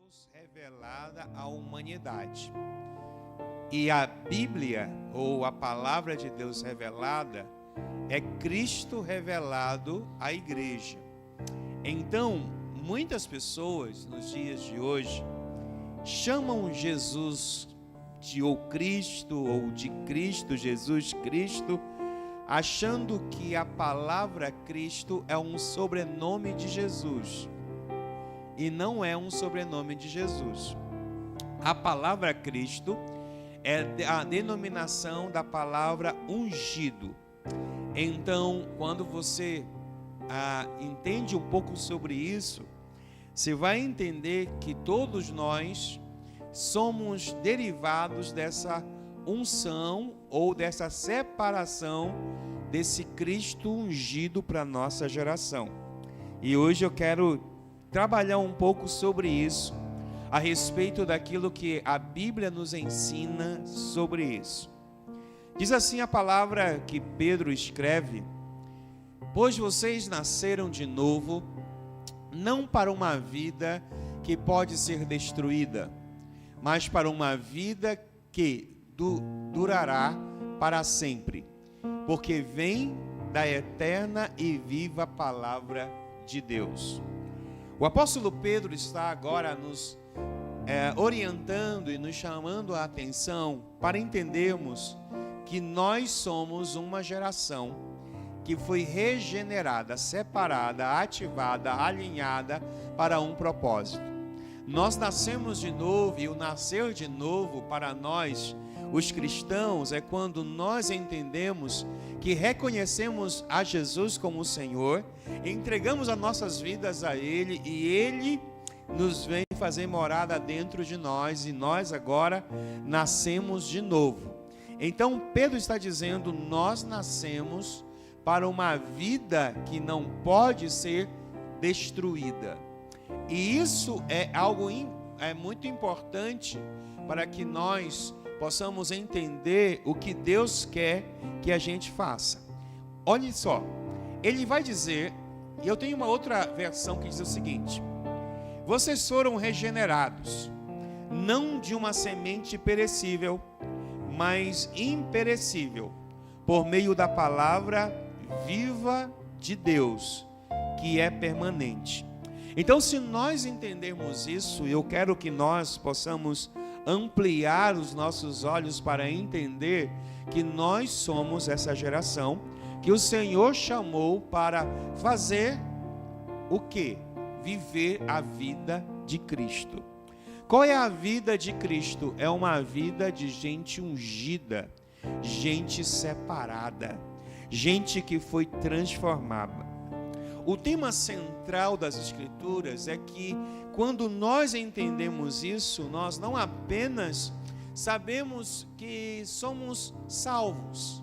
Deus revelada à humanidade. E a Bíblia, ou a palavra de Deus revelada, é Cristo revelado à igreja. Então, muitas pessoas nos dias de hoje chamam Jesus de ou Cristo, ou de Cristo, Jesus Cristo, achando que a palavra Cristo é um sobrenome de Jesus. E não é um sobrenome de Jesus. A palavra Cristo é a denominação da palavra ungido. Então, quando você entende um pouco sobre isso, você vai entender que todos nós somos derivados dessa unção ou dessa separação desse Cristo ungido para a nossa geração. E hoje eu quero trabalhar um pouco sobre isso, a respeito daquilo que a Bíblia nos ensina sobre isso. Diz assim a palavra que Pedro escreve: pois vocês nasceram de novo, não para uma vida que pode ser destruída, mas para uma vida que durará para sempre, porque vem da eterna e viva palavra de Deus. O apóstolo Pedro está agora nos orientando e nos chamando a atenção para entendermos que nós somos uma geração que foi regenerada, separada, ativada, alinhada para um propósito. Nós nascemos de novo, e o nascer de novo para nós, os cristãos, é quando nós entendemos que reconhecemos a Jesus como o Senhor, entregamos as nossas vidas a Ele e Ele nos vem fazer morada dentro de nós, e nós agora nascemos de novo. Então Pedro está dizendo: nós nascemos para uma vida que não pode ser destruída. E isso é algo muito importante para que nós possamos entender o que Deus quer que a gente faça. Olhe só, ele vai dizer, e eu tenho uma outra versão que diz o seguinte: vocês foram regenerados, não de uma semente perecível, mas imperecível, por meio da palavra viva de Deus, que é permanente. Então, se nós entendermos isso, eu quero que nós possamos ampliar os nossos olhos para entender que nós somos essa geração que o Senhor chamou para fazer o quê? Viver a vida de Cristo. Qual é a vida de Cristo? É uma vida de gente ungida, gente separada, gente que foi transformada. O tema central das Escrituras é que, quando nós entendemos isso, nós não apenas sabemos que somos salvos,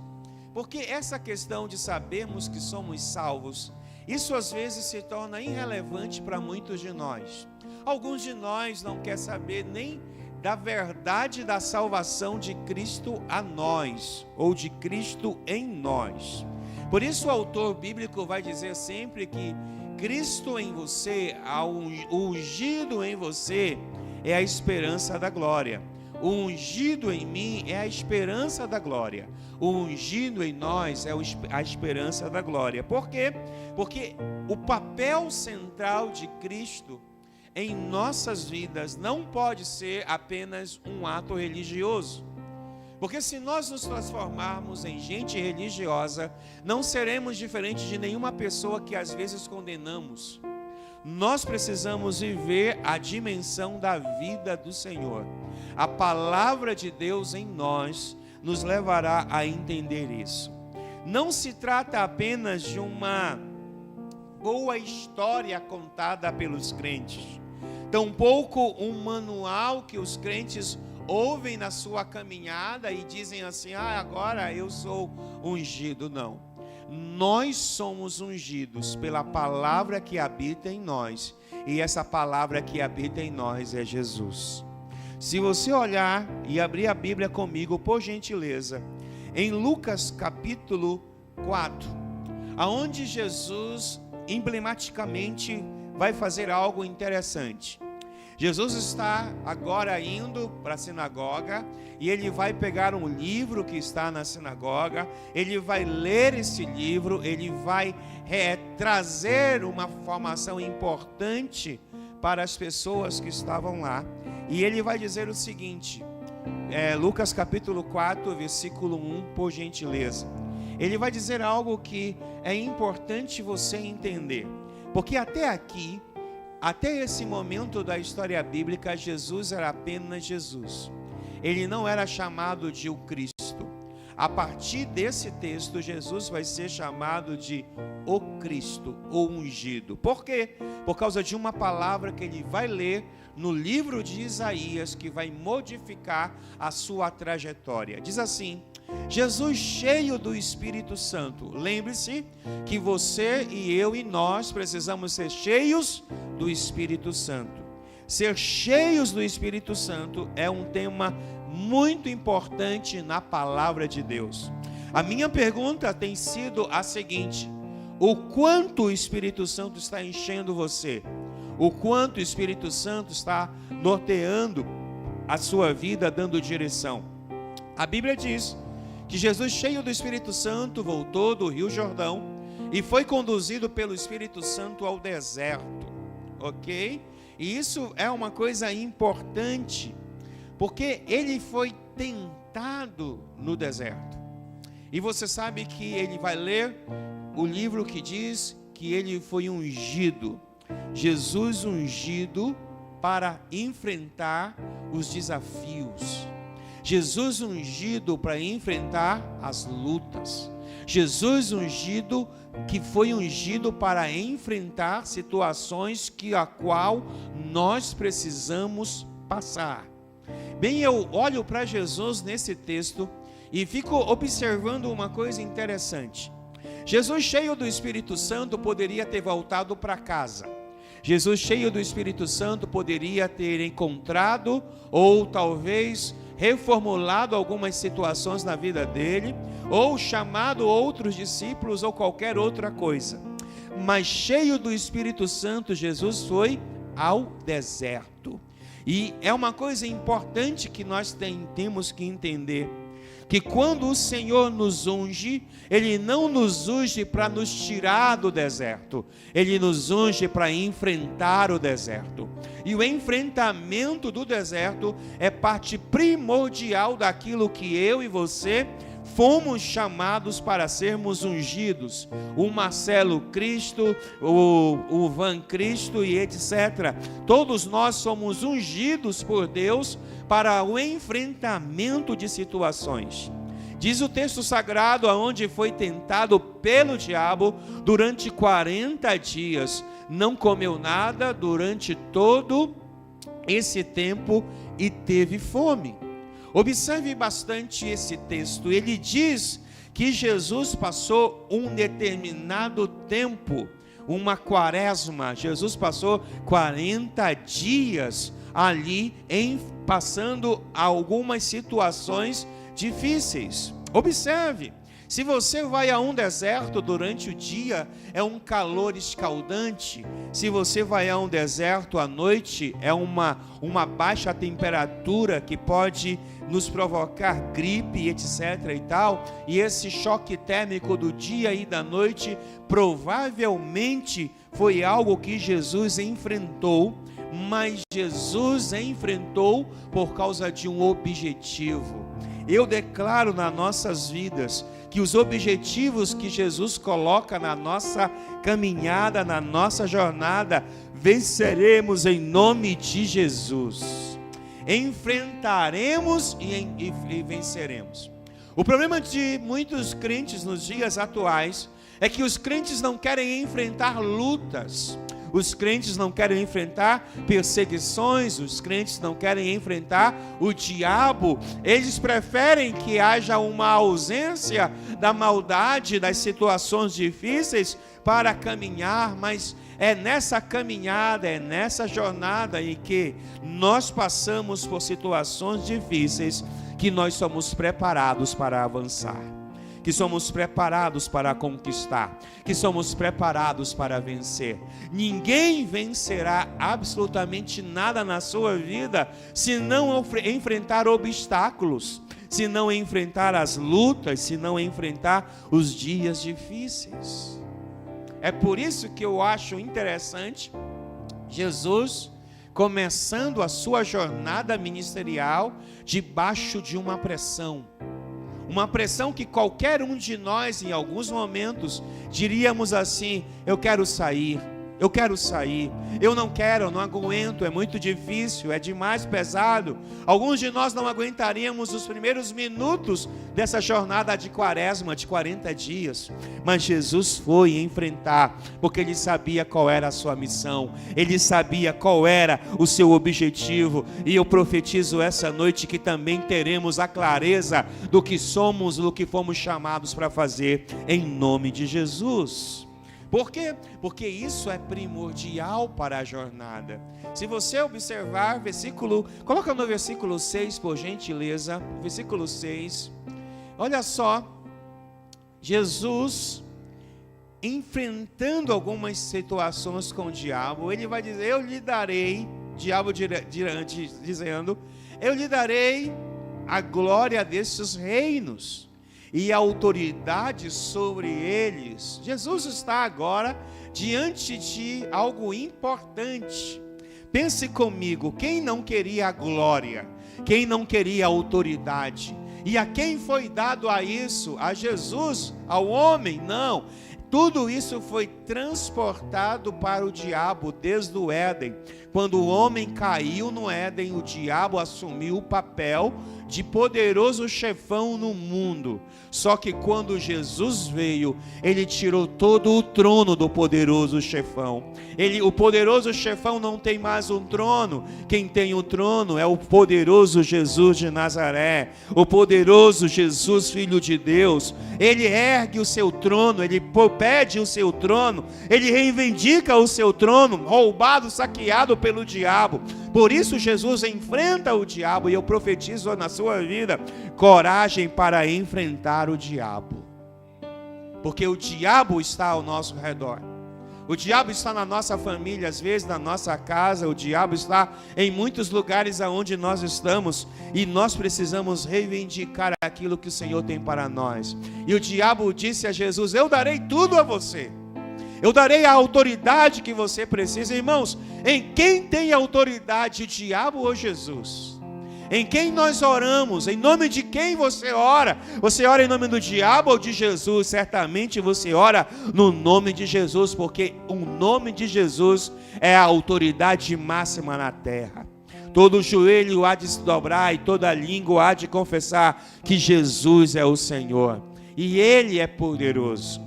porque essa questão de sabermos que somos salvos, isso às vezes se torna irrelevante para muitos de nós. Alguns de nós não querem saber nem da verdade da salvação de Cristo a nós, ou de Cristo em nós. Por isso o autor bíblico vai dizer sempre que Cristo em você, o ungido em você, é a esperança da glória. O ungido em mim é a esperança da glória. O ungido em nós é a esperança da glória. Por quê? Porque o papel central de Cristo em nossas vidas não pode ser apenas um ato religioso. Porque se nós nos transformarmos em gente religiosa, não seremos diferentes de nenhuma pessoa que às vezes condenamos. Nós precisamos viver a dimensão da vida do Senhor. A palavra de Deus em nós nos levará a entender isso. Não se trata apenas de uma boa história contada pelos crentes, tampouco um manual que os crentes ouvem na sua caminhada e dizem assim: agora eu sou ungido. Não, nós somos ungidos pela palavra que habita em nós, e essa palavra que habita em nós é Jesus. Se você olhar e abrir a Bíblia comigo, por gentileza, em Lucas capítulo 4, aonde Jesus emblematicamente vai fazer algo interessante. Jesus está agora indo para a sinagoga e ele vai pegar um livro que está na sinagoga, ele vai ler esse livro, ele vai trazer uma informação importante para as pessoas que estavam lá. E ele vai dizer o seguinte, Lucas capítulo 4, versículo 1, por gentileza. Ele vai dizer algo que é importante você entender, porque até aqui, até esse momento da história bíblica, Jesus era apenas Jesus. Ele não era chamado de o Cristo. A partir desse texto, Jesus vai ser chamado de o Cristo, o ungido. Por quê? Por causa de uma palavra que ele vai ler no livro de Isaías, que vai modificar a sua trajetória. Diz assim: Jesus cheio do Espírito Santo. Lembre-se que você e eu e nós precisamos ser cheios do Espírito Santo. Ser cheios do Espírito Santo é um tema muito importante na palavra de Deus. A minha pergunta tem sido a seguinte: o quanto o Espírito Santo está enchendo você? O quanto o Espírito Santo está norteando a sua vida, dando direção? A Bíblia diz que Jesus, cheio do Espírito Santo, voltou do Rio Jordão e foi conduzido pelo Espírito Santo ao deserto, ok? E isso é uma coisa importante, porque ele foi tentado no deserto. E você sabe que ele vai ler o livro que diz que ele foi ungido. Jesus ungido para enfrentar os desafios. Jesus ungido para enfrentar as lutas. Jesus ungido, que foi ungido para enfrentar situações a qual nós precisamos passar. Bem, eu olho para Jesus nesse texto e fico observando uma coisa interessante. Jesus, cheio do Espírito Santo, poderia ter voltado para casa. Jesus, cheio do Espírito Santo, poderia ter encontrado ou talvez reformulado algumas situações na vida dele, ou chamado outros discípulos ou qualquer outra coisa. Mas cheio do Espírito Santo, Jesus foi ao deserto. E é uma coisa importante que nós temos que entender, que quando o Senhor nos unge, Ele não nos unge para nos tirar do deserto, Ele nos unge para enfrentar o deserto. E o enfrentamento do deserto é parte primordial daquilo que eu e você fomos chamados para sermos ungidos. O Marcelo Cristo, o Van Cristo e etc. Todos nós somos ungidos por Deus para o enfrentamento de situações. Diz o texto sagrado, aonde foi tentado pelo diabo durante 40 dias. Não comeu nada durante todo esse tempo e teve fome. Observe bastante esse texto. Ele diz que Jesus passou um determinado tempo, uma quaresma. Jesus passou 40 dias ali passando algumas situações difíceis. Observe, se você vai a um deserto durante o dia, é um calor escaldante. Se você vai a um deserto à noite, é uma baixa temperatura que pode nos provocar gripe, etc. e tal. E esse choque térmico do dia e da noite provavelmente foi algo que Jesus enfrentou, mas Jesus enfrentou por causa de um objetivo. Eu declaro nas nossas vidas que os objetivos que Jesus coloca na nossa caminhada, na nossa jornada, venceremos em nome de Jesus. Enfrentaremos e venceremos. O problema de muitos crentes nos dias atuais é que os crentes não querem enfrentar lutas. Os crentes não querem enfrentar perseguições, os crentes não querem enfrentar o diabo. Eles preferem que haja uma ausência da maldade, das situações difíceis para caminhar, mas é nessa caminhada, é nessa jornada em que nós passamos por situações difíceis que nós somos preparados para avançar. que somos preparados para conquistar, que somos preparados para vencer. Ninguém vencerá absolutamente nada na sua vida se não enfrentar obstáculos, se não enfrentar as lutas, se não enfrentar os dias difíceis. É por isso que eu acho interessante Jesus começando a sua jornada ministerial debaixo de uma pressão que qualquer um de nós, em alguns momentos, diríamos assim: eu quero sair, eu não quero, eu não aguento, é muito difícil, é demais pesado. Alguns de nós não aguentaríamos os primeiros minutos dessa jornada de quaresma, de 40 dias, mas Jesus foi enfrentar, porque Ele sabia qual era a sua missão, Ele sabia qual era o seu objetivo, e eu profetizo essa noite que também teremos a clareza do que somos, do que fomos chamados para fazer, em nome de Jesus. Por quê? Porque isso é primordial para a jornada. Se você observar, coloca no versículo 6, por gentileza, versículo 6, olha só, Jesus enfrentando algumas situações com o diabo, ele vai dizer: eu lhe darei, diabo dizendo, eu lhe darei a glória desses reinos e a autoridade sobre eles. Jesus está agora diante de algo importante. Pense comigo, quem não queria a glória? Quem não queria a autoridade? E a quem foi dado a isso? A Jesus? Ao homem? Não. Tudo isso foi transportado para o diabo desde o Éden. Quando o homem caiu no Éden, o diabo assumiu o papel de poderoso chefão no mundo. Só que quando Jesus veio, ele tirou todo o trono do poderoso chefão. O poderoso chefão não tem mais um trono. Quem tem o trono é o poderoso Jesus de Nazaré, o poderoso Jesus, Filho de Deus. Ele ergue o seu trono, ele pede o seu trono, ele reivindica o seu trono, roubado, saqueado pelo diabo. Por isso Jesus enfrenta o diabo, e eu profetizo na sua vida coragem para enfrentar o diabo, porque o diabo está ao nosso redor. O diabo está na nossa família, às vezes na nossa casa, o diabo está em muitos lugares aonde nós estamos, e nós precisamos reivindicar aquilo que o Senhor tem para nós. E o diabo disse a Jesus: eu darei tudo a você, eu darei a autoridade que você precisa. Irmãos, em quem tem autoridade, o diabo ou Jesus? Em quem nós oramos? Em nome de quem você ora? Você ora em nome do diabo ou de Jesus? Certamente você ora no nome de Jesus, porque o nome de Jesus é a autoridade máxima na terra. Todo joelho há de se dobrar e toda língua há de confessar que Jesus é o Senhor, e Ele é poderoso.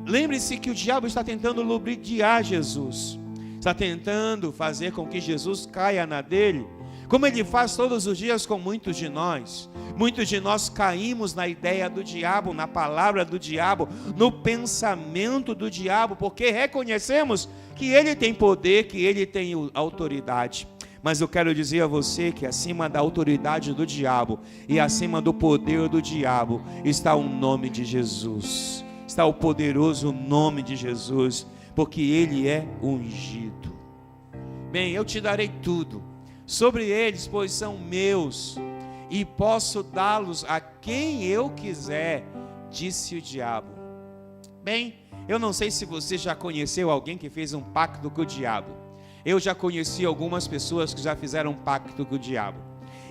Lembre-se que o diabo está tentando ludibriar Jesus, está tentando fazer com que Jesus caia na dele, como ele faz todos os dias com muitos de nós. Muitos de nós caímos na ideia do diabo, na palavra do diabo, no pensamento do diabo, porque reconhecemos que ele tem poder, que ele tem autoridade. Mas eu quero dizer a você que acima da autoridade do diabo e acima do poder do diabo está o nome de Jesus, está o poderoso nome de Jesus, porque ele é ungido. Bem, eu te darei tudo sobre eles, pois são meus, e posso dá-los a quem eu quiser, disse o diabo. Bem, eu não sei se você já conheceu alguém que fez um pacto com o diabo. Eu já conheci algumas pessoas que já fizeram um pacto com o diabo.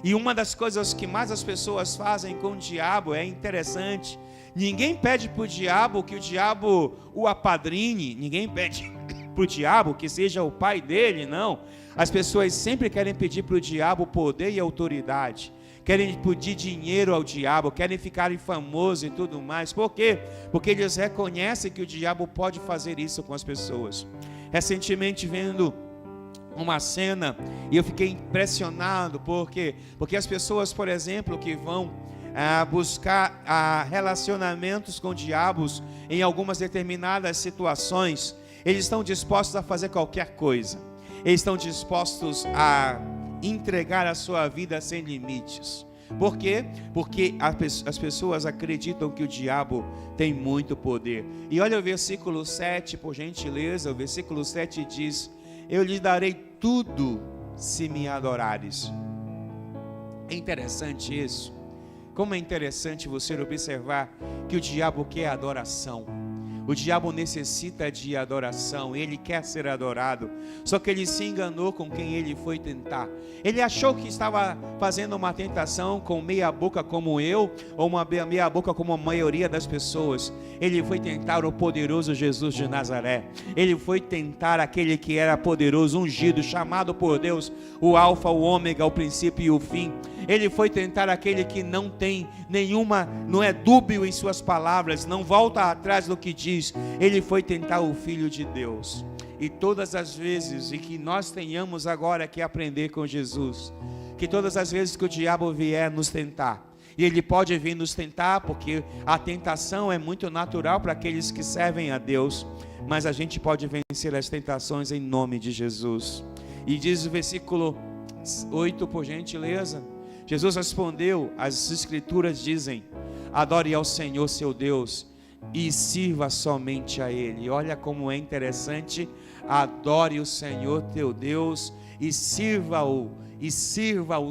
E uma das coisas que mais as pessoas fazem com o diabo é interessante. Ninguém pede para o diabo que o diabo o apadrine, ninguém pede para o diabo que seja o pai dele, não. As pessoas sempre querem pedir para o diabo poder e autoridade, querem pedir dinheiro ao diabo, querem ficar famosos e tudo mais. Por quê? Porque eles reconhecem que o diabo pode fazer isso com as pessoas. Recentemente, vendo uma cena, e eu fiquei impressionado, porque as pessoas, por exemplo, que vão buscar relacionamentos com diabos em algumas determinadas situações, eles estão dispostos a fazer qualquer coisa. Eles estão dispostos a entregar a sua vida sem limites. Por quê? Porque as pessoas acreditam que o diabo tem muito poder. E olha o versículo 7, por gentileza. O versículo 7 diz: eu lhe darei tudo se me adorares. É interessante isso. Como é interessante você observar que o diabo quer adoração. O diabo necessita de adoração, ele quer ser adorado. Só que ele se enganou com quem ele foi tentar. Ele achou que estava fazendo uma tentação com meia boca como eu, ou uma meia boca como a maioria das pessoas. Ele foi tentar o poderoso Jesus de Nazaré. Ele foi tentar aquele que era poderoso, ungido, chamado por Deus, o alfa, o ômega, o princípio e o fim. Ele foi tentar aquele que não tem nenhuma, não é dúbio em suas palavras, não volta atrás do que diz. Ele foi tentar o Filho de Deus. E todas as vezes, e que nós tenhamos agora que aprender com Jesus, que todas as vezes que o diabo vier nos tentar, e ele pode vir nos tentar, porque a tentação é muito natural para aqueles que servem a Deus, mas a gente pode vencer as tentações em nome de Jesus. E diz o versículo 8, por gentileza. Jesus respondeu: as escrituras dizem, adore ao Senhor seu Deus e sirva somente a Ele. Olha como é interessante: adore o Senhor teu Deus e sirva-o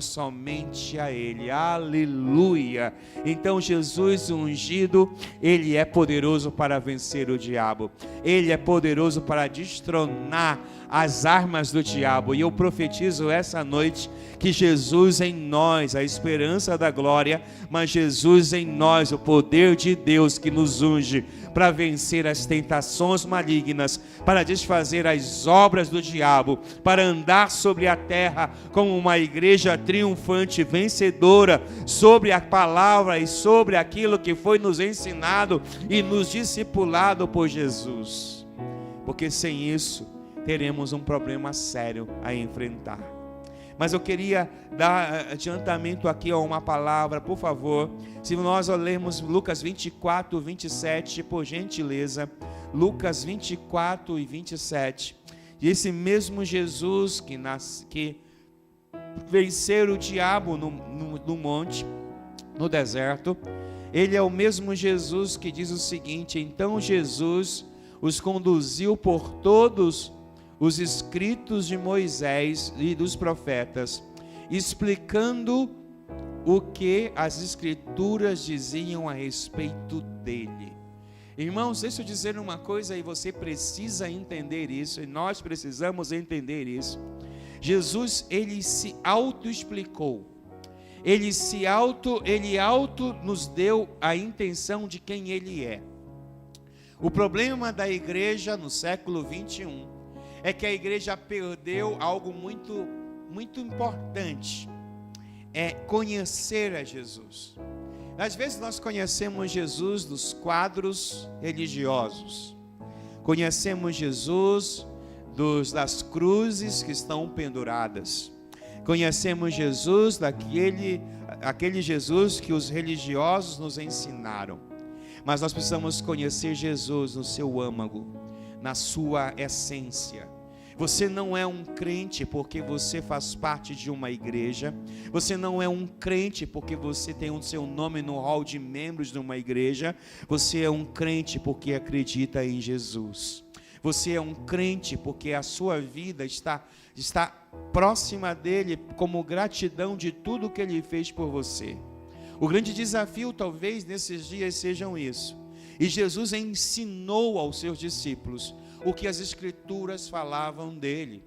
somente a Ele. Aleluia! Então Jesus ungido, Ele é poderoso para vencer o diabo. Ele é poderoso para destronar as armas do diabo. E eu profetizo essa noite que Jesus em nós, a esperança da glória, mas Jesus em nós, o poder de Deus que nos unge para vencer as tentações malignas, para desfazer as obras do diabo, para andar sobre a terra como uma igreja triunfante, vencedora, sobre a palavra e sobre aquilo que foi nos ensinado e nos discipulado por Jesus. Porque sem isso teremos um problema sério a enfrentar. Mas eu queria dar adiantamento aqui a uma palavra, por favor. Se nós lermos Lucas 24, 27, por gentileza. Lucas 24 e 27. E esse mesmo Jesus que venceu o diabo no monte, no deserto, ele é o mesmo Jesus que diz o seguinte: então Jesus os conduziu por todos os escritos de Moisés e dos profetas, explicando o que as escrituras diziam a respeito dele. Irmãos, deixa eu dizer uma coisa, e você precisa entender isso, e nós precisamos entender isso. Jesus, ele se auto-explicou, ele nos deu a intenção de quem ele é. O problema da igreja no século 21 é que a igreja perdeu algo muito, muito importante, é conhecer a Jesus. Às vezes nós conhecemos Jesus dos quadros religiosos, conhecemos Jesus das cruzes que estão penduradas, conhecemos Jesus aquele Jesus que os religiosos nos ensinaram, mas nós precisamos conhecer Jesus no seu âmago, na sua essência. Você não é um crente porque você faz parte de uma igreja. Você não é um crente porque você tem o seu nome no hall de membros de uma igreja. Você é um crente porque acredita em Jesus. Você é um crente porque a sua vida está próxima dele, como gratidão de tudo que ele fez por você. O grande desafio talvez nesses dias sejam isso. E Jesus ensinou aos seus discípulos o que as escrituras falavam dele.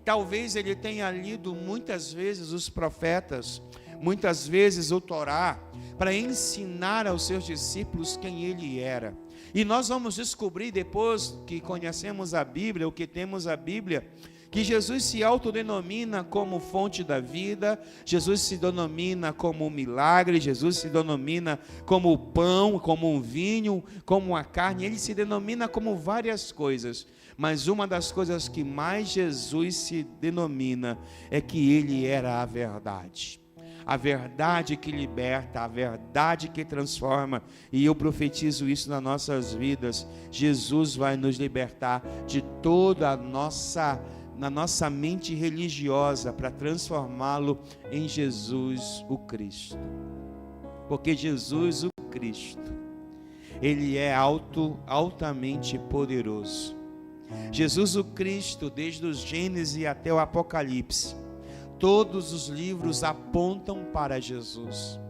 Talvez ele tenha lido muitas vezes os profetas, muitas vezes o Torá, para ensinar aos seus discípulos quem ele era. E nós vamos descobrir depois que conhecemos a Bíblia, o que temos a Bíblia, que Jesus se autodenomina como fonte da vida, Jesus se denomina como um milagre, Jesus se denomina como o pão, como um vinho, como a carne, ele se denomina como várias coisas, mas uma das coisas que mais Jesus se denomina é que ele era a verdade. A verdade que liberta, a verdade que transforma, e eu profetizo isso nas nossas vidas. Jesus vai nos libertar de toda a nossa na nossa mente religiosa para transformá-lo em Jesus o Cristo. Porque Jesus o Cristo, Ele é altamente poderoso. Jesus o Cristo, desde o Gênesis até o Apocalipse, todos os livros apontam para Jesus.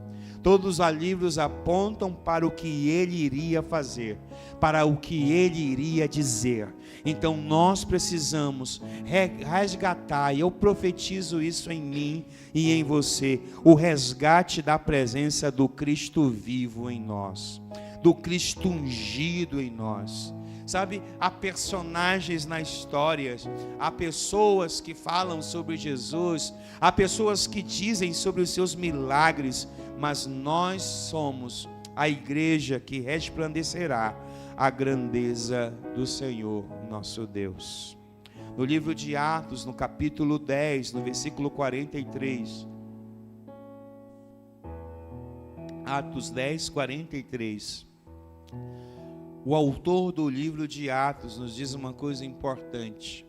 Todos os livros apontam para o que Ele iria fazer, para o que Ele iria dizer. Então nós precisamos resgatar, e eu profetizo isso em mim e em você, o resgate da presença do Cristo vivo em nós, do Cristo ungido em nós. Sabe, há personagens na história, há pessoas que falam sobre Jesus, há pessoas que dizem sobre os seus milagres, mas nós somos a igreja que resplandecerá a grandeza do Senhor nosso Deus. No livro de Atos, no capítulo 10, no versículo 43, Atos 10, 43, o autor do livro de Atos nos diz uma coisa importante.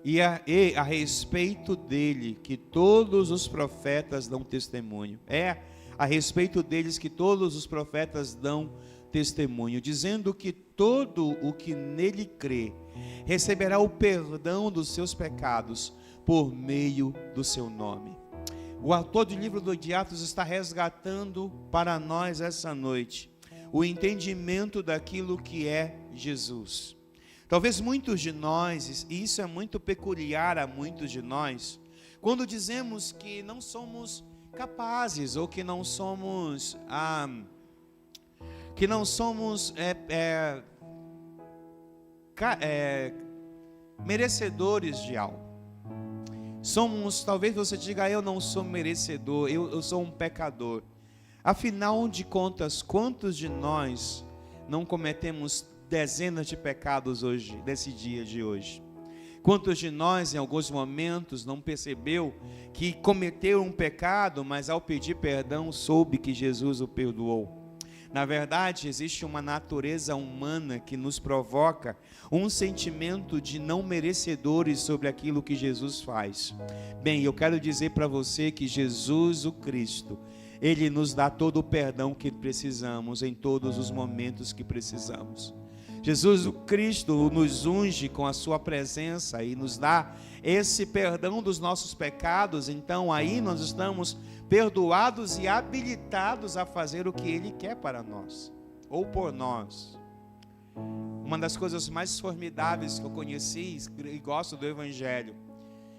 E a respeito dele, que todos os profetas dão testemunho. É a respeito deles que todos os profetas dão testemunho, dizendo que todo o que nele crê receberá o perdão dos seus pecados por meio do seu nome. O autor do livro de Atos está resgatando para nós essa noite o entendimento daquilo que é Jesus. Talvez muitos de nós, e isso é muito peculiar a muitos de nós, quando dizemos que não somos capazes ou que não somos merecedores de algo. Talvez você diga, eu não sou merecedor, eu sou um pecador. Afinal de contas, quantos de nós não cometemos dezenas de pecados hoje, nesse dia de hoje? Quantos de nós, em alguns momentos, não percebeu que cometeu um pecado, mas ao pedir perdão, soube que Jesus o perdoou? Na verdade, existe uma natureza humana que nos provoca um sentimento de não merecedores sobre aquilo que Jesus faz. Bem, eu quero dizer para você que Jesus, o Cristo, Ele nos dá todo o perdão que precisamos, em todos os momentos que precisamos. Jesus, o Cristo, nos unge com a sua presença e nos dá esse perdão dos nossos pecados. Então aí nós estamos perdoados e habilitados a fazer o que Ele quer para nós, ou por nós. Uma das coisas mais formidáveis que eu conheci e gosto do Evangelho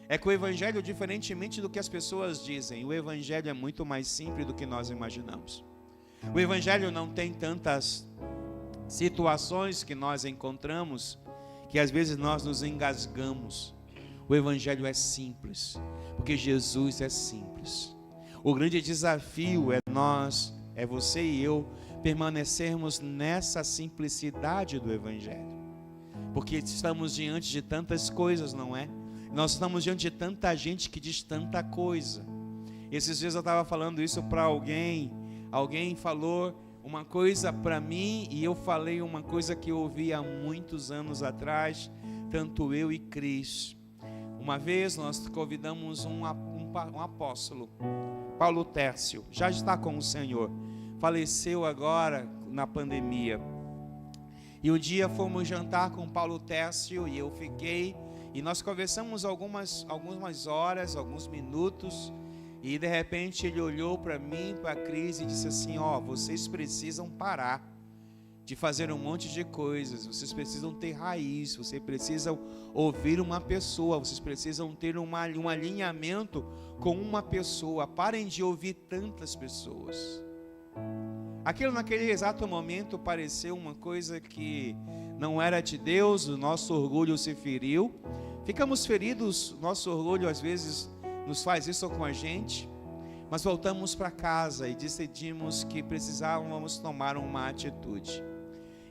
é que o Evangelho, diferentemente do que as pessoas dizem, o Evangelho é muito mais simples do que nós imaginamos. O Evangelho não tem tantas situações que nós encontramos que às vezes nós nos engasgamos. O Evangelho é simples, porque Jesus é simples. O grande desafio é você e eu, permanecermos nessa simplicidade do Evangelho, porque estamos diante de tantas coisas, não é? Nós estamos diante de tanta gente que diz tanta coisa. Esses dias eu estava falando isso para alguém falou uma coisa para mim e eu falei uma coisa que eu ouvi há muitos anos atrás, tanto eu e Cris. Uma vez nós convidamos um apóstolo, Paulo Tércio, já está com o Senhor, faleceu agora na pandemia. E um dia fomos jantar com Paulo Tércio e eu fiquei, e nós conversamos algumas horas, alguns minutos, e de repente ele olhou para mim, para a Cris e disse assim, vocês precisam parar de fazer um monte de coisas, vocês precisam ter raiz, vocês precisam ouvir uma pessoa, vocês precisam ter um alinhamento com uma pessoa, parem de ouvir tantas pessoas. Aquilo naquele exato momento pareceu uma coisa que não era de Deus, o nosso orgulho se feriu, ficamos feridos, nosso orgulho às vezes nos faz isso com a gente, mas voltamos para casa e decidimos que precisávamos tomar uma atitude.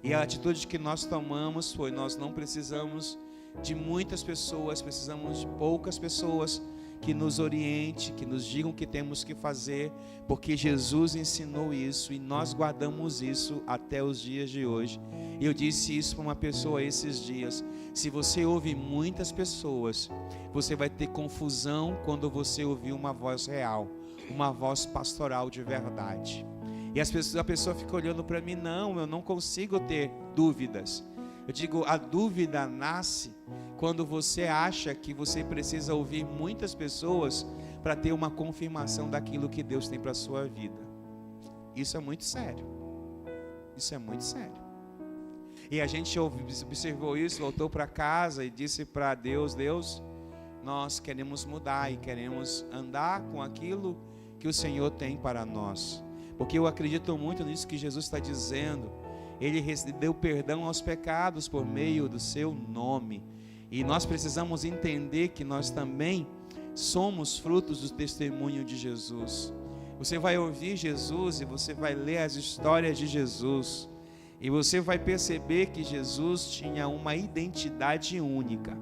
E a atitude que nós tomamos foi, nós não precisamos de muitas pessoas, precisamos de poucas pessoas que nos oriente, que nos digam o que temos que fazer, porque Jesus ensinou isso e nós guardamos isso até os dias de hoje. E eu disse isso para uma pessoa esses dias: se você ouve muitas pessoas, você vai ter confusão quando você ouvir uma voz real, uma voz pastoral de verdade. E a pessoa fica olhando para mim: não, eu não consigo ter dúvidas. Eu digo, a dúvida nasce quando você acha que você precisa ouvir muitas pessoas para ter uma confirmação daquilo que Deus tem para a sua vida. Isso é muito sério. Isso é muito sério. E a gente observou isso, voltou para casa e disse para Deus: Deus, nós queremos mudar e queremos andar com aquilo que o Senhor tem para nós. Porque eu acredito muito nisso que Jesus está dizendo. Ele deu perdão aos pecados por meio do seu nome. E nós precisamos entender que nós também somos frutos do testemunho de Jesus. Você vai ouvir Jesus e você vai ler as histórias de Jesus. E você vai perceber que Jesus tinha uma identidade única.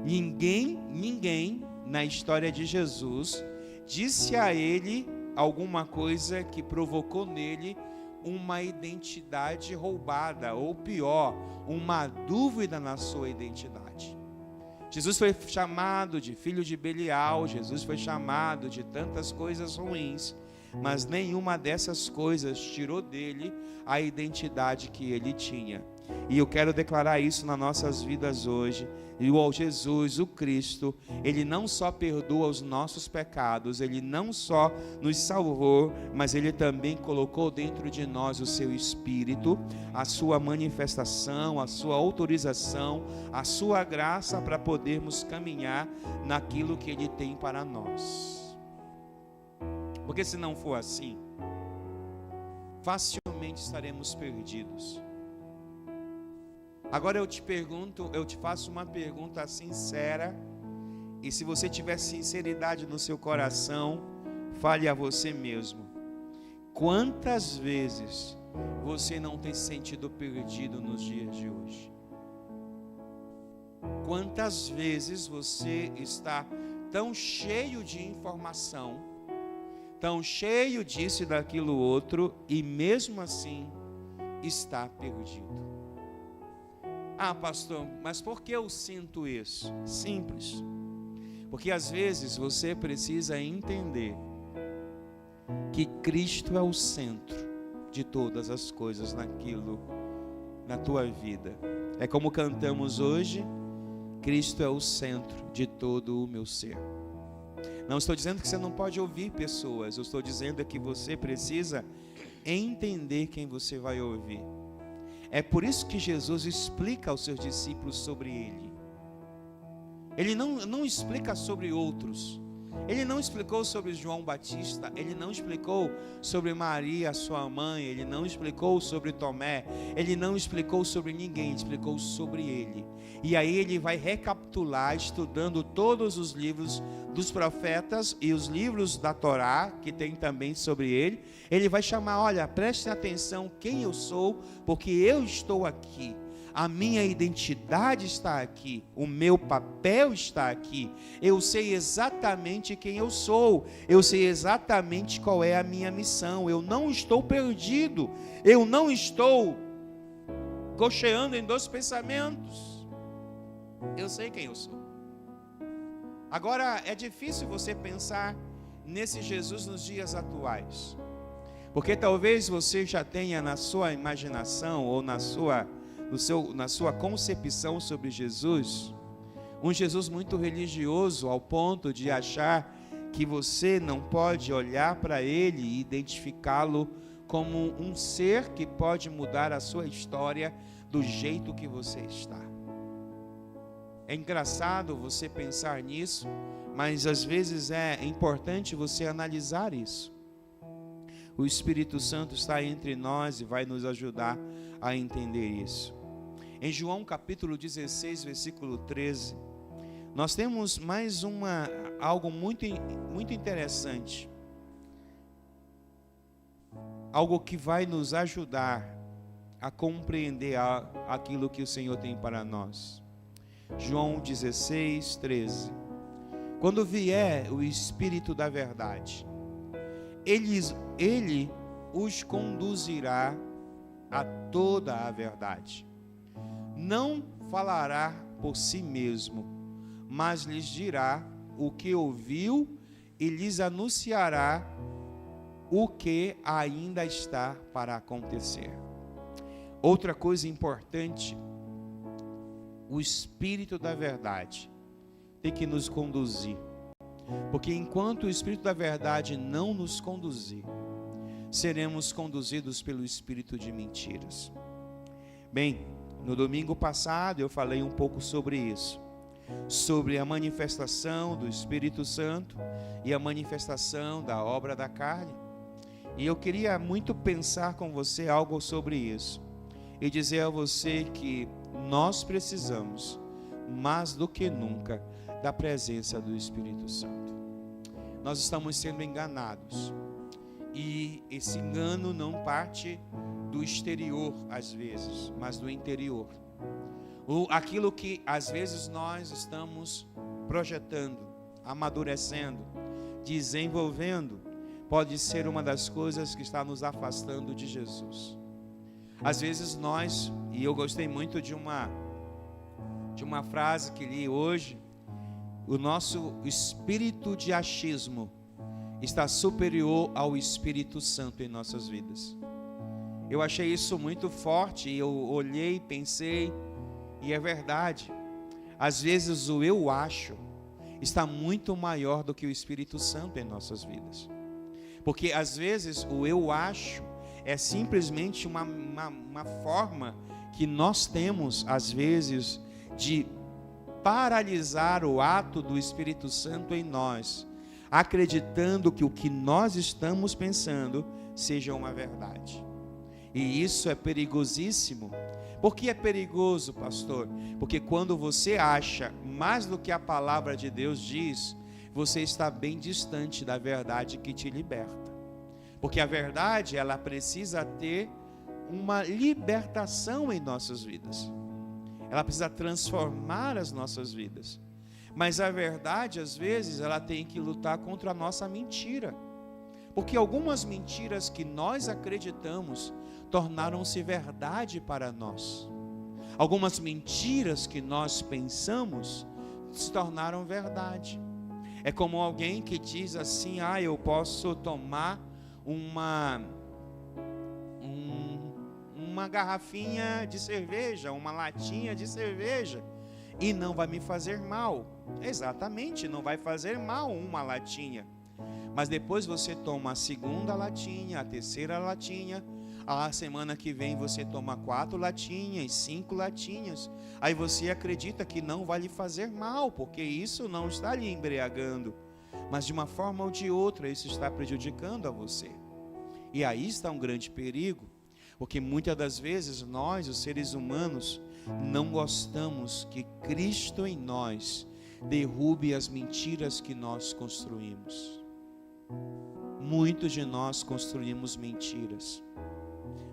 Ninguém na história de Jesus disse a ele alguma coisa que provocou nele uma identidade roubada, ou pior, uma dúvida na sua identidade. Jesus foi chamado de filho de Belial, Jesus foi chamado de tantas coisas ruins, mas nenhuma dessas coisas tirou dele a identidade que ele tinha. E eu quero declarar isso nas nossas vidas hoje. E o Jesus, o Cristo, Ele não só perdoa os nossos pecados, Ele não só nos salvou, mas Ele também colocou dentro de nós o seu Espírito, a sua manifestação, a sua autorização, a sua graça para podermos caminhar naquilo que Ele tem para nós. Porque se não for assim, facilmente estaremos perdidos. Agora eu te faço uma pergunta sincera, e se você tiver sinceridade no seu coração, fale a você mesmo: quantas vezes você não tem se sentido perdido nos dias de hoje? Quantas vezes você está tão cheio de informação, tão cheio disso e daquilo outro, e mesmo assim está perdido? Ah, pastor, mas por que eu sinto isso? Simples. Porque às vezes você precisa entender que Cristo é o centro de todas as coisas na tua vida. É como cantamos hoje: Cristo é o centro de todo o meu ser. Não estou dizendo que você não pode ouvir pessoas, eu estou dizendo que você precisa entender quem você vai ouvir. É por isso que Jesus explica aos seus discípulos sobre Ele. Ele não explica sobre outros. Ele não explicou sobre João Batista. Ele não explicou sobre Maria, sua mãe. Ele não explicou sobre Tomé. Ele não explicou sobre ninguém. Ele explicou sobre Ele. E aí ele vai recapitular, estudando todos os livros dos profetas e os livros da Torá, que tem também sobre ele. Ele vai chamar: olha, preste atenção quem eu sou, porque eu estou aqui. A minha identidade está aqui, o meu papel está aqui, eu sei exatamente quem eu sou, eu sei exatamente qual é a minha missão, eu não estou perdido, eu não estou cocheando em dois pensamentos, eu sei quem eu sou. Agora, é difícil você pensar nesse Jesus nos dias atuais, porque talvez você já tenha na sua imaginação ou na sua concepção sobre Jesus, um Jesus muito religioso, ao ponto de achar que você não pode olhar para Ele e identificá-lo como um ser que pode mudar a sua história do jeito que você está. É engraçado você pensar nisso, mas às vezes é importante você analisar isso. O Espírito Santo está entre nós e vai nos ajudar a entender isso. Em João capítulo 16, versículo 13, nós temos mais algo muito interessante. Algo que vai nos ajudar a compreender aquilo que o Senhor tem para nós. João 16, 13. quando vier o Espírito da verdade, ele os conduzirá a toda a verdade. Não falará por si mesmo, mas lhes dirá o que ouviu e lhes anunciará o que ainda está para acontecer. Outra coisa importante, o Espírito da verdade tem que nos conduzir, porque enquanto o Espírito da verdade não nos conduzir, seremos conduzidos pelo espírito de mentiras. Bem, no domingo passado eu falei um pouco sobre isso, sobre a manifestação do Espírito Santo e a manifestação da obra da carne. E eu queria muito pensar com você algo sobre isso e dizer a você que nós precisamos, mais do que nunca, da presença do Espírito Santo. Nós estamos sendo enganados. E esse engano não parte do exterior, às vezes, mas do interior. Aquilo que, às vezes, nós estamos projetando, amadurecendo, desenvolvendo, pode ser uma das coisas que está nos afastando de Jesus. Às vezes nós, e eu gostei muito de uma frase que li hoje, o nosso espírito de achismo está superior ao Espírito Santo em nossas vidas. Eu achei isso muito forte, eu olhei, pensei, e é verdade. Às vezes o eu acho está muito maior do que o Espírito Santo em nossas vidas. Porque às vezes o eu acho é simplesmente uma forma que nós temos, às vezes, de paralisar o ato do Espírito Santo em nós, acreditando que o que nós estamos pensando seja uma verdade. E isso é perigosíssimo. Por que é perigoso, pastor? Porque quando você acha mais do que a palavra de Deus diz, você está bem distante da verdade que te liberta. Porque a verdade, ela precisa ter uma libertação em nossas vidas. Ela precisa transformar as nossas vidas. Mas a verdade, às vezes, ela tem que lutar contra a nossa mentira. Porque algumas mentiras que nós acreditamos tornaram-se verdade para nós. Algumas mentiras que nós pensamos se tornaram verdade. É como alguém que diz assim: eu posso tomar uma garrafinha de cerveja, uma latinha de cerveja, e não vai me fazer mal. Exatamente, não vai fazer mal uma latinha. Mas depois você toma a segunda latinha, a terceira latinha, a semana que vem você toma 4 latinhas, 5 latinhas. Aí você acredita que não vai lhe fazer mal, porque isso não está lhe embriagando. Mas de uma forma ou de outra, isso está prejudicando a você. E aí está um grande perigo, porque muitas das vezes nós, os seres humanos, não gostamos que Cristo em nós derrube as mentiras que nós construímos. Muitos de nós construímos mentiras.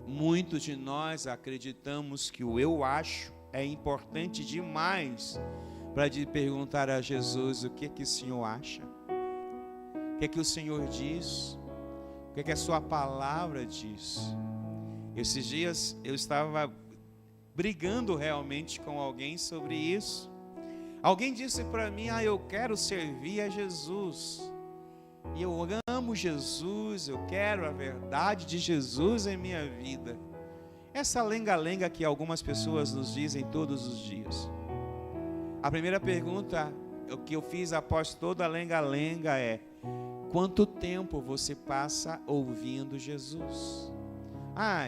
Muitos de nós acreditamos que o eu acho é importante demais para perguntar a Jesus: o que o Senhor acha? O que o Senhor diz? O que a sua palavra diz? Esses dias eu estava brigando realmente com alguém sobre isso. Alguém disse para mim: eu quero servir a Jesus. E eu amo Jesus, eu quero a verdade de Jesus em minha vida. Essa lenga-lenga que algumas pessoas nos dizem todos os dias. A primeira pergunta que eu fiz após toda a lenga-lenga é: quanto tempo você passa ouvindo Jesus?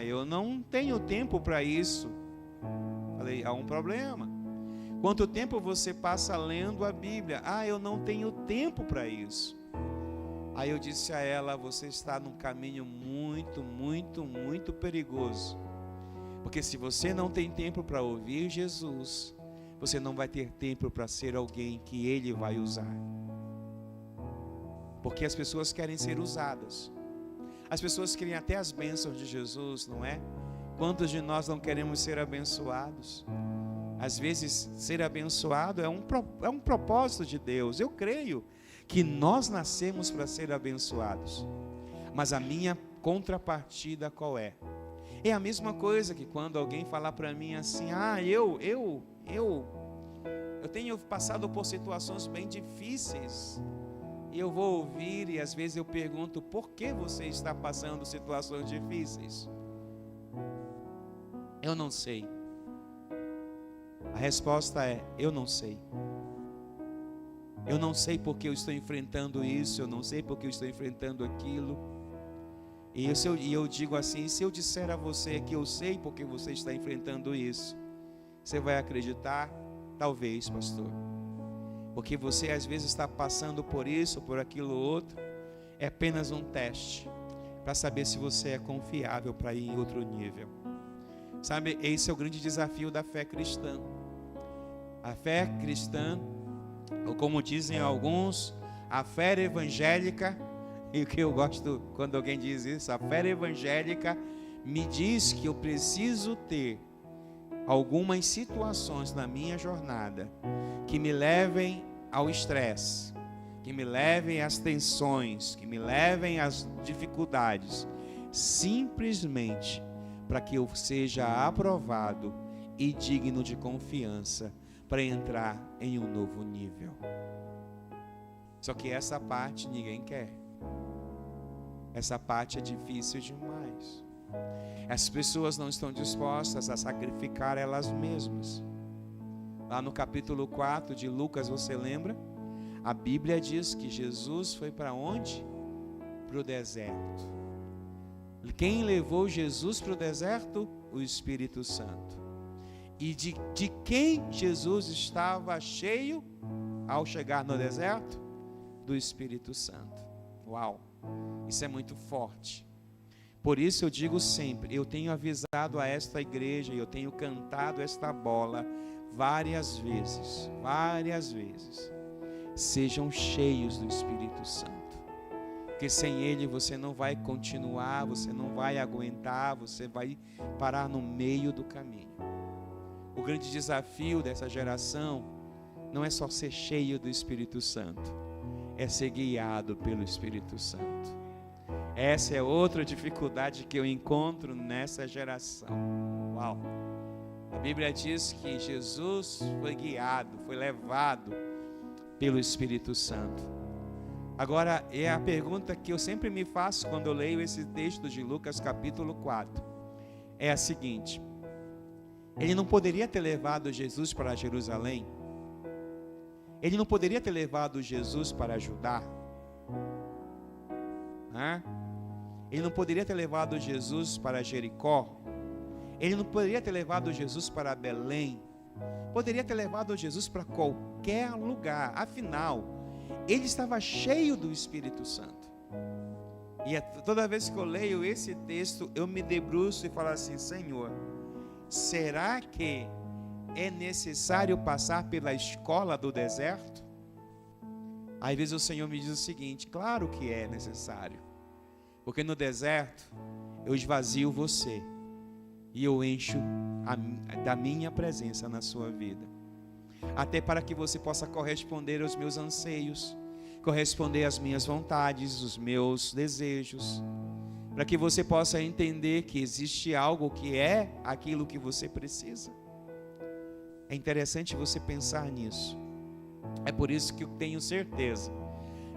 Eu não tenho tempo para isso. Falei: há um problema. Quanto tempo você passa lendo a Bíblia? Eu não tenho tempo para isso. Aí eu disse a ela: você está num caminho muito, muito, muito perigoso. Porque se você não tem tempo para ouvir Jesus, você não vai ter tempo para ser alguém que Ele vai usar. Porque as pessoas querem ser usadas. As pessoas querem até as bênçãos de Jesus, não é? Quantos de nós não queremos ser abençoados? Às vezes, ser abençoado é um propósito de Deus. Eu creio que nós nascemos para ser abençoados. Mas a minha contrapartida qual é? É a mesma coisa que quando alguém falar para mim assim: eu tenho passado por situações bem difíceis. E eu vou ouvir e às vezes eu pergunto: por que você está passando situações difíceis? Eu não sei. A resposta é: eu não sei. Eu não sei porque eu estou enfrentando isso, eu não sei porque eu estou enfrentando aquilo. E eu digo assim: se eu disser a você que eu sei porque você está enfrentando isso, você vai acreditar? Talvez, pastor. Porque você às vezes está passando por isso, por aquilo outro. É apenas um teste para saber se você é confiável para ir em outro nível. Sabe, esse é o grande desafio da fé cristã. A fé cristã, ou como dizem alguns, a fé evangélica, e o que eu gosto quando alguém diz isso, a fé evangélica me diz que eu preciso ter algumas situações na minha jornada que me levem ao estresse, que me levem às tensões, que me levem às dificuldades, simplesmente para que eu seja aprovado e digno de confiança para entrar em um novo nível. Só que essa parte ninguém quer. Essa parte é difícil demais. As pessoas não estão dispostas a sacrificar elas mesmas. Lá no capítulo 4 de Lucas, você lembra? A Bíblia diz que Jesus foi para onde? Para o deserto. Quem levou Jesus para o deserto? O Espírito Santo. E de quem Jesus estava cheio ao chegar no deserto? Do Espírito Santo. Uau! Isso é muito forte. Por isso eu digo sempre, eu tenho avisado a esta igreja, eu tenho cantado esta bola várias vezes. Sejam cheios do Espírito Santo. Porque sem Ele você não vai continuar, você não vai aguentar, você vai parar no meio do caminho. O grande desafio dessa geração não é só ser cheio do Espírito Santo, é ser guiado pelo Espírito Santo. Essa é outra dificuldade que eu encontro nessa geração. Uau! A Bíblia diz que Jesus foi guiado, foi levado pelo Espírito Santo. Agora, é a pergunta que eu sempre me faço quando eu leio esse texto de Lucas capítulo 4. É a seguinte: ele não poderia ter levado Jesus para Jerusalém? Ele não poderia ter levado Jesus para Judá? Ele não poderia ter levado Jesus para Jericó? Ele não poderia ter levado Jesus para Belém? Poderia ter levado Jesus para qualquer lugar. Afinal, ele estava cheio do Espírito Santo. E toda vez que eu leio esse texto, eu me debruço e falo assim: Senhor, será que é necessário passar pela escola do deserto? Às vezes o Senhor me diz o seguinte: claro que é necessário. Porque no deserto eu esvazio você e eu encho da minha presença na sua vida. Até para que você possa corresponder aos meus anseios, corresponder às minhas vontades, os meus desejos. Para que você possa entender que existe algo que é aquilo que você precisa. É interessante você pensar nisso. É por isso que eu tenho certeza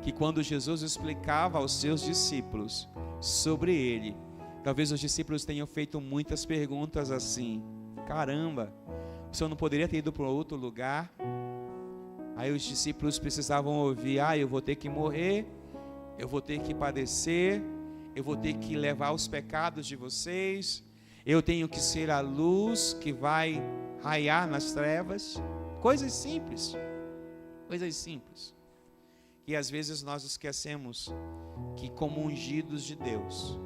que quando Jesus explicava aos seus discípulos sobre ele, talvez os discípulos tenham feito muitas perguntas assim: caramba, o Senhor não poderia ter ido para outro lugar? Aí os discípulos precisavam ouvir: eu vou ter que morrer, eu vou ter que padecer, eu vou ter que levar os pecados de vocês, eu tenho que ser a luz que vai raiar nas trevas. Coisas simples. E às vezes nós esquecemos que, como ungidos de Deus,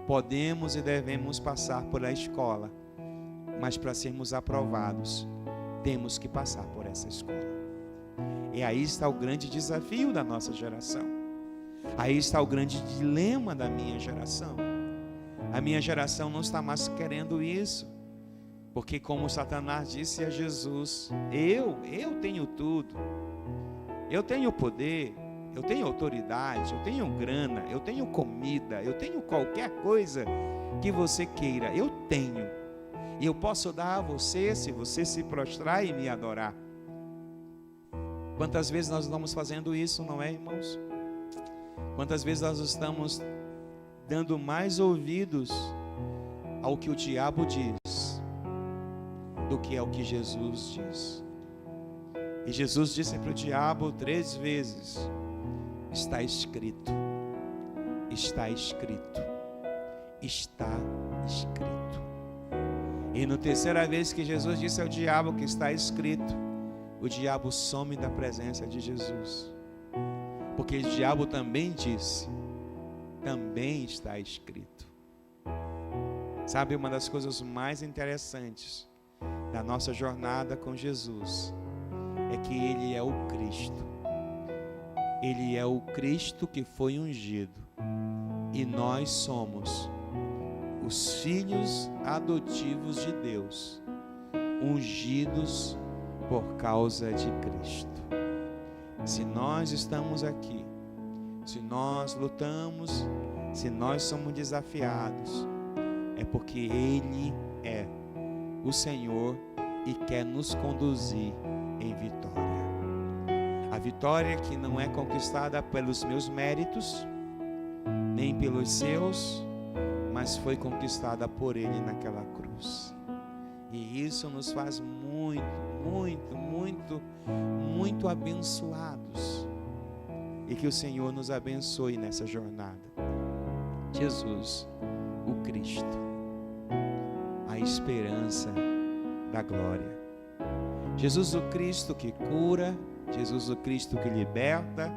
podemos e devemos passar por a escola, mas para sermos aprovados, temos que passar por essa escola. E aí está o grande desafio da nossa geração. Aí está o grande dilema da minha geração. A minha geração não está mais querendo isso. Porque como Satanás disse a Jesus, eu tenho tudo, eu tenho poder, eu tenho autoridade, eu tenho grana, eu tenho comida, eu tenho qualquer coisa que você queira, eu tenho, e eu posso dar a você se você se prostrar e me adorar. Quantas vezes nós estamos fazendo isso, não é, irmãos? Quantas vezes nós estamos dando mais ouvidos ao que o diabo diz do que ao que Jesus diz? E Jesus disse para o diabo 3 vezes: está escrito, está escrito, está escrito. E na 3ª vez que Jesus disse ao diabo que está escrito, o diabo some da presença de Jesus. Porque o diabo também disse, também está escrito. Sabe, uma das coisas mais interessantes da nossa jornada com Jesus é que Ele é o Cristo. Ele é o Cristo que foi ungido. E nós somos os filhos adotivos de Deus, ungidos por causa de Cristo. Se nós estamos aqui, se nós lutamos, se nós somos desafiados, é porque Ele é o Senhor e quer nos conduzir em vitória. A vitória que não é conquistada pelos meus méritos, nem pelos seus, mas foi conquistada por Ele naquela cruz. E isso nos faz muito abençoados. E que o Senhor nos abençoe nessa jornada. Jesus, o Cristo, a esperança da glória. Jesus, o Cristo que cura, Jesus, o Cristo que liberta,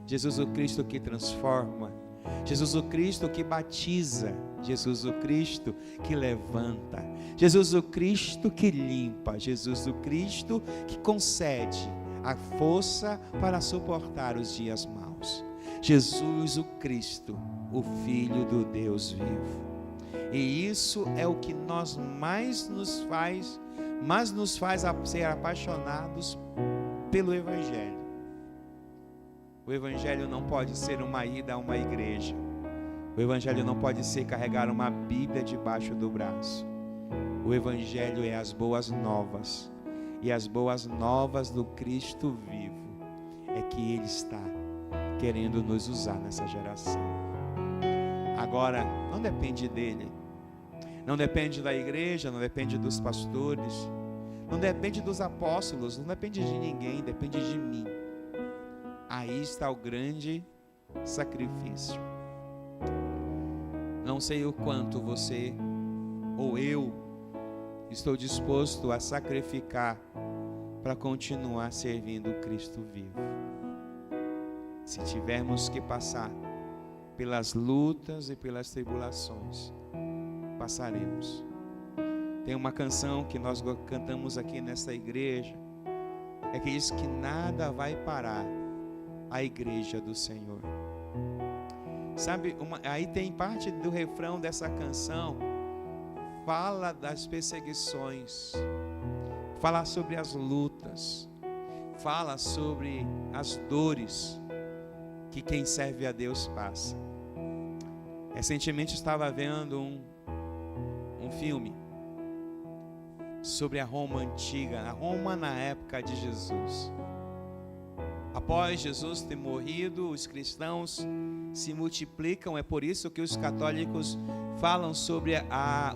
Jesus, o Cristo que transforma, Jesus, o Cristo que batiza, Jesus, o Cristo que levanta, Jesus, o Cristo que limpa, Jesus, o Cristo que concede a força para suportar os dias maus. Jesus, o Cristo, o Filho do Deus vivo. E isso é o que mais nos faz ser apaixonados pelo Evangelho. O Evangelho não pode ser uma ida a uma igreja. O Evangelho não pode ser carregar uma Bíblia debaixo do braço. O Evangelho é as boas novas. E as boas novas do Cristo vivo é que Ele está querendo nos usar nessa geração. Agora, não depende dele. Não depende da igreja, não depende dos pastores, não depende dos apóstolos, não depende de ninguém, depende de mim. Aí está o grande sacrifício. Não sei o quanto você ou eu estou disposto a sacrificar para continuar servindo o Cristo vivo. Se tivermos que passar pelas lutas e pelas tribulações, passaremos. Tem uma canção que nós cantamos aqui nessa igreja, que diz que nada vai parar a igreja do Senhor. Sabe, aí tem parte do refrão dessa canção, fala das perseguições, fala sobre as lutas, fala sobre as dores que quem serve a Deus passa. Recentemente estava vendo um filme sobre a Roma antiga, a Roma na época de Jesus. Após Jesus ter morrido, os cristãos se multiplicam, é por isso que os católicos falam sobre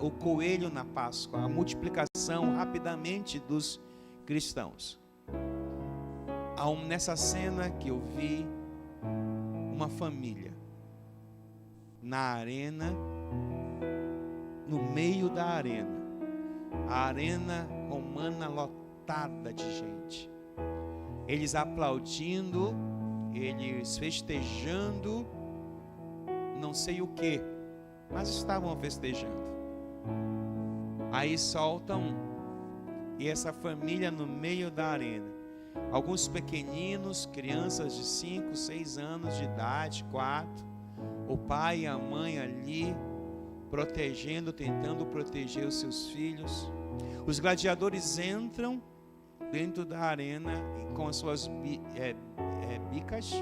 o coelho na Páscoa, a multiplicação rapidamente dos cristãos. Nessa cena que eu vi, uma família na arena, no meio da arena, a arena romana lotada de gente, eles aplaudindo, eles festejando, não sei o que, mas estavam festejando. Aí soltam, e essa família no meio da arena, alguns pequeninos, crianças de 5, 6 anos de idade, 4, o pai e a mãe ali, protegendo, tentando proteger os seus filhos. Os gladiadores entram dentro da arena com as suas bicas,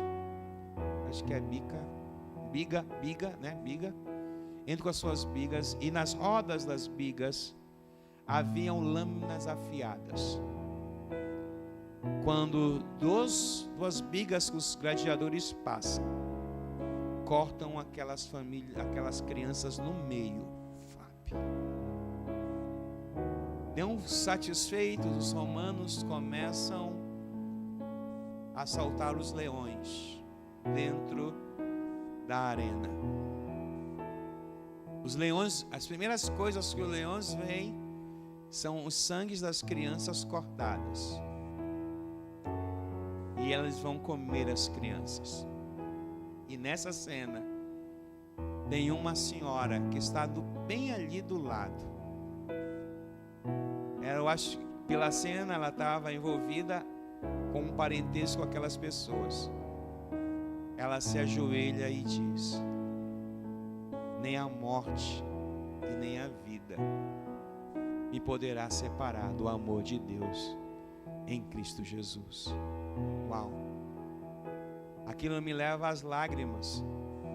acho que é biga, né? Biga. Entram com as suas bigas, e nas rodas das bigas haviam lâminas afiadas. Quando duas bigas que os gladiadores passam, cortam aquelas crianças no meio. Não satisfeitos, os romanos começam a saltar os leões dentro da arena. Os leões, as primeiras coisas que os leões veem são os sangues das crianças cortadas. E eles vão comer as crianças. E nessa cena tem uma senhora que está bem ali do lado. Eu acho que pela cena ela estava envolvida com um parentesco com aquelas pessoas. Ela se ajoelha e diz: nem a morte e nem a vida me poderá separar do amor de Deus em Cristo Jesus. Uau! Aquilo me leva às lágrimas.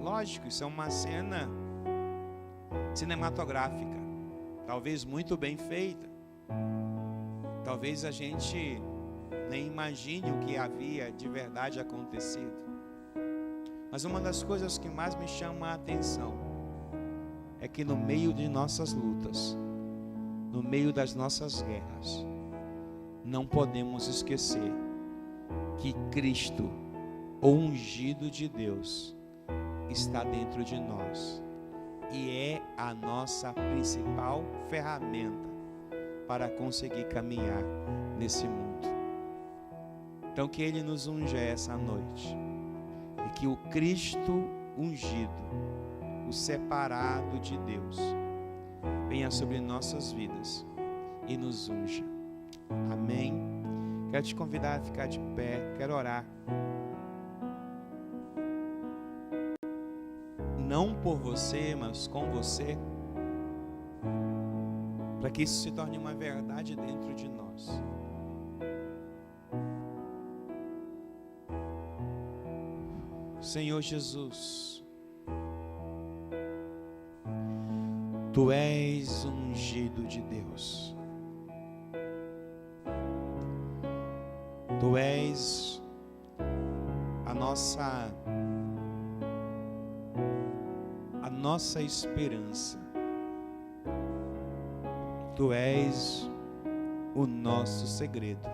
Lógico, isso é uma cena cinematográfica, talvez muito bem feita. Talvez a gente nem imagine o que havia de verdade acontecido. Mas uma das coisas que mais me chama a atenção é que no meio de nossas lutas, no meio das nossas guerras, não podemos esquecer que Cristo, o ungido de Deus, está dentro de nós e é a nossa principal ferramenta para conseguir caminhar nesse mundo. Então que Ele nos unja essa noite e que o Cristo ungido, o separado de Deus, venha sobre nossas vidas e nos unja. Amém? Quero te convidar a ficar de pé, quero orar. Não por você, mas com você, para que isso se torne uma verdade dentro de nós. Senhor Jesus, Tu és ungido de Deus. Tu és a nossa esperança. Tu és o nosso segredo.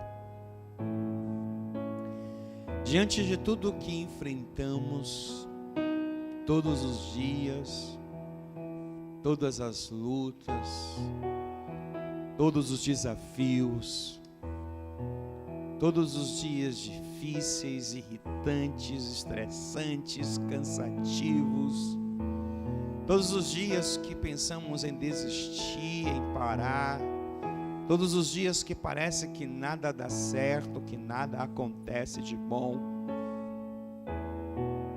Diante de tudo que enfrentamos todos os dias, todas as lutas, todos os desafios, todos os dias difíceis, irritantes, estressantes, cansativos, todos os dias que pensamos em desistir, em parar, todos os dias que parece que nada dá certo, que nada acontece de bom,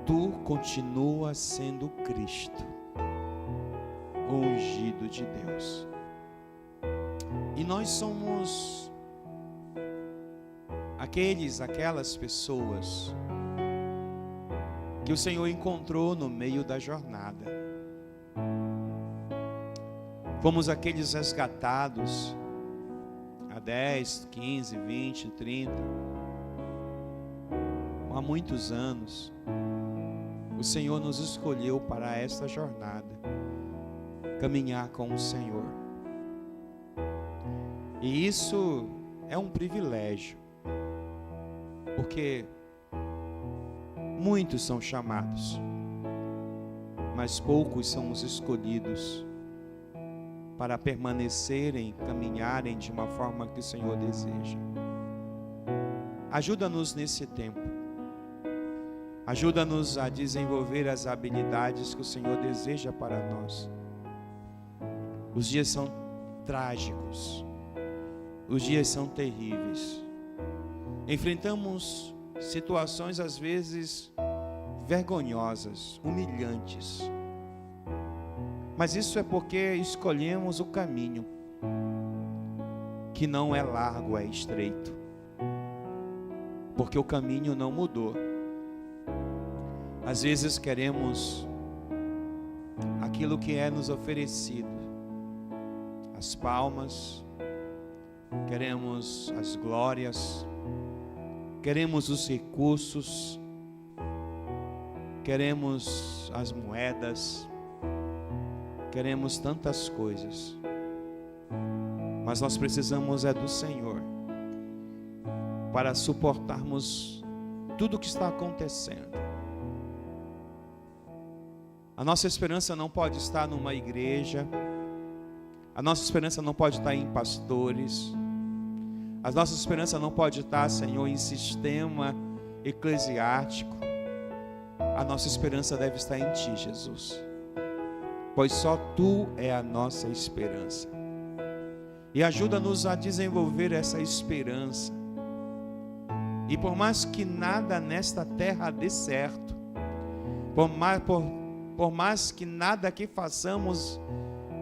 Tu continuas sendo Cristo, o ungido de Deus. E nós somos aquelas pessoas que o Senhor encontrou no meio da jornada. Fomos aqueles resgatados há 10, 15, 20, 30, há muitos anos. O Senhor nos escolheu para esta jornada, caminhar com o Senhor. E isso é um privilégio, porque muitos são chamados, mas poucos são os escolhidos para permanecerem, caminharem de uma forma que o Senhor deseja. Ajuda-nos nesse tempo. Ajuda-nos a desenvolver as habilidades que o Senhor deseja para nós. Os dias são trágicos. Os dias são terríveis. Enfrentamos situações às vezes vergonhosas, humilhantes. Mas isso é porque escolhemos o caminho. que não é largo, é estreito. Porque o caminho não mudou. Às vezes queremos aquilo que é nos oferecido. As palmas, queremos as glórias, queremos os recursos, queremos as moedas, queremos tantas coisas. Mas nós precisamos é do Senhor para suportarmos tudo o que está acontecendo. A nossa esperança não pode estar numa igreja, a nossa esperança não pode estar em pastores, a nossa esperança não pode estar, Senhor, em sistema eclesiástico. A nossa esperança deve estar em Ti, Jesus, pois só Tu é a nossa esperança. E ajuda-nos a desenvolver essa esperança. E por mais que nada nesta terra dê certo, por mais que nada que façamos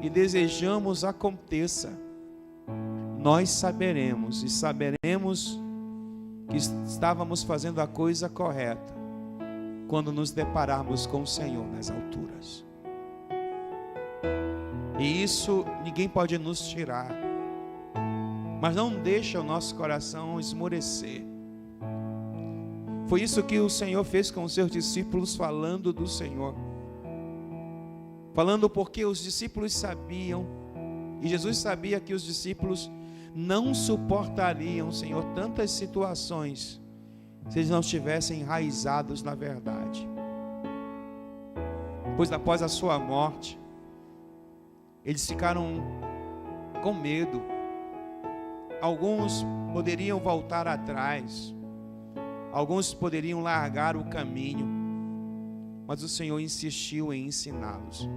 e desejamos aconteça, nós saberemos que estávamos fazendo a coisa correta quando nos depararmos com o Senhor nas alturas. E isso ninguém pode nos tirar. Mas não deixa o nosso coração esmorecer. Foi isso que o Senhor fez com os seus discípulos, falando do Senhor. Falando porque os discípulos sabiam, e Jesus sabia que os discípulos não suportariam, Senhor, tantas situações, se eles não estivessem enraizados na verdade. Pois após a sua morte, eles ficaram com medo. Alguns poderiam voltar atrás, alguns poderiam largar o caminho, mas o Senhor insistiu em ensiná-los.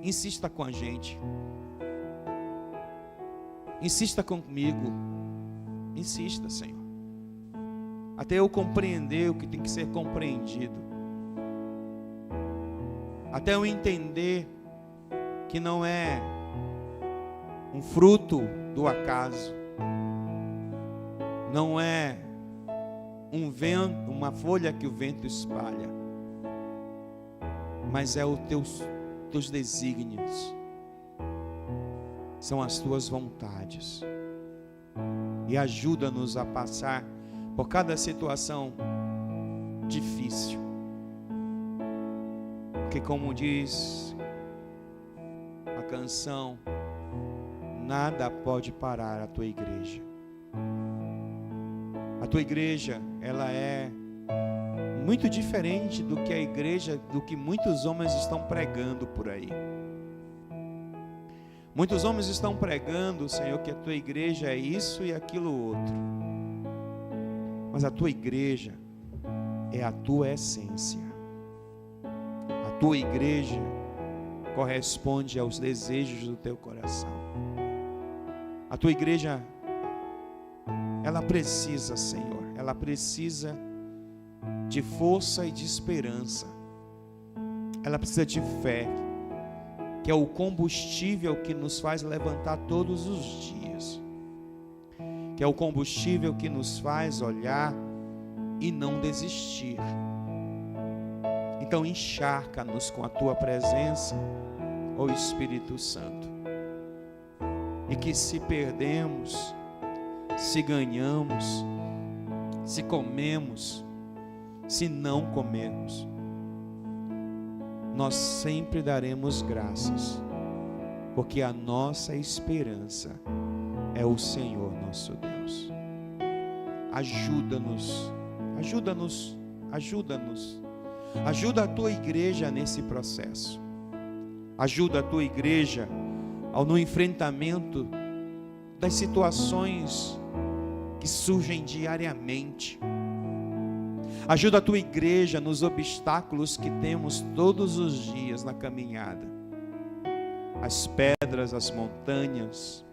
Insista com a gente, insista comigo, insista, Senhor, até eu compreender o que tem que ser compreendido, até eu entender que não é um fruto do acaso, não é um vento, uma folha que o vento espalha, mas é os teus desígnios, são as tuas vontades. E ajuda-nos a passar por cada situação difícil, porque como diz a canção, nada pode parar a tua igreja. A tua igreja, ela é muito diferente do que a igreja, do que muitos homens estão pregando por aí. Muitos homens estão pregando, Senhor, que a tua igreja é isso e aquilo outro. Mas a tua igreja é a tua essência. A tua igreja corresponde aos desejos do teu coração. A tua igreja, ela precisa, Senhor, ela precisa de força e de esperança. Ela precisa de fé, que é o combustível que nos faz levantar todos os dias, que é o combustível que nos faz olhar e não desistir. Então encharca-nos com a tua presença, ó Espírito Santo, e que se perdemos, se ganhamos, se comemos, se não comemos, nós sempre daremos graças, porque a nossa esperança é o Senhor nosso Deus. Ajuda-nos, ajuda-nos, ajuda-nos. Ajuda a tua igreja nesse processo. Ajuda a tua igreja no enfrentamento das situações que surgem diariamente. Ajuda a tua igreja nos obstáculos que temos todos os dias na caminhada. As pedras, as montanhas,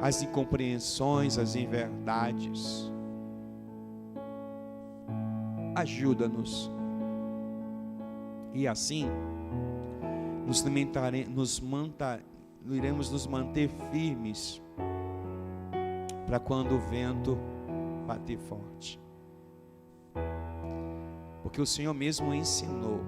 as incompreensões, as inverdades. Ajuda-nos. E assim, iremos nos manter firmes para quando o vento bater forte. Porque o Senhor mesmo ensinou